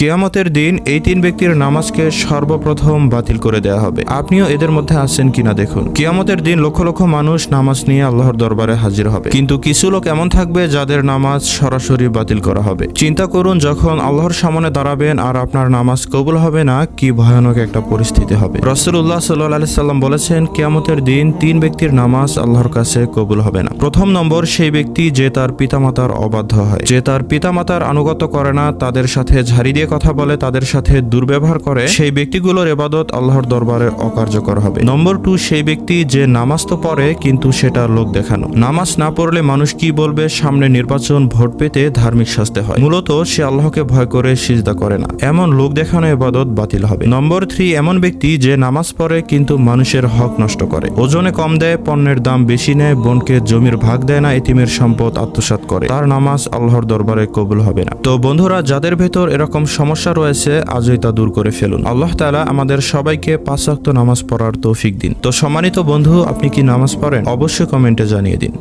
কিয়ামতের দিন এই তিন ব্যক্তির নামাজকে সর্বপ্রথম বাতিল করে দেয়া হবে। আপনিও এদের মধ্যে আছেন কিনা দেখুন। কিয়ামতের দিন লক্ষ লক্ষ মানুষ নামাজ নিয়ে আল্লাহর দরবারে হাজির হবে, কিন্তু কিছু লোক এমন থাকবে যাদের নামাজ সরাসরি বাতিল করা হবে। চিন্তা করুন, যখন আল্লাহর সামনে দাঁড়াবেন আর আপনার নামাজ কবুল হবে না, কি ভয়ানক একটা পরিস্থিতি হবে। রাসূলুল্লাহ সাল্লাল্লাহু আলাইহি সাল্লাম বলেছেন, কিয়ামতের দিন তিন ব্যক্তির নামাজ আল্লাহর কাছে কবুল হবে না। প্রথম নম্বর, সেই ব্যক্তি যে তার পিতামাতার অবাধ্য হয়, যে তার পিতামাতার আনুগত্য করে না, তাদের সাথে ঝাড়ি দিয়ে কথা বলে, তাদের সাথে দুর্ব্যবহার করে, সেই ব্যক্তিগুলোর ইবাদত আল্লাহর দরবারে অকার্যকর হবে। নম্বর 2, সেই ব্যক্তি যে নামাজ তো পড়ে কিন্তু সেটা লোক দেখানো। নামাজ না পড়লে মানুষ কি বলবে, সামনে নির্বাচন, ভোট পেতে ধার্মিক সাজতে হয়, মূলত সে আল্লাহকে ভয় করে সিজদা করে না, এমন লোক দেখানো ইবাদত বাতিল হবে। নম্বর 3, এমন ব্যক্তি যে নামাজ পড়ে কিন্তু মানুষের হক নষ্ট করে, ওজনে কম দেয়, পণ্যের দাম বেশি নেয়, বোনকে জমির ভাগ দেয় না, এতিমের সম্পদ আত্মসাৎ করে, তার নামাজ আল্লাহর দরবারে কবুল হবে না। তো বন্ধুরা, যাদের ভেতর এরকম সমস্যা রয়েছে আজই তা দূর করে ফেলুন। আল্লাহ তাআলা আমাদের সবাইকে 5 ওয়াক্ত নামাজ পড়ার তৌফিক দিন। তো সম্মানিত বন্ধু, আপনি কি নামাজ পড়েন? অবশ্যই কমেন্টে জানিয়ে দিন।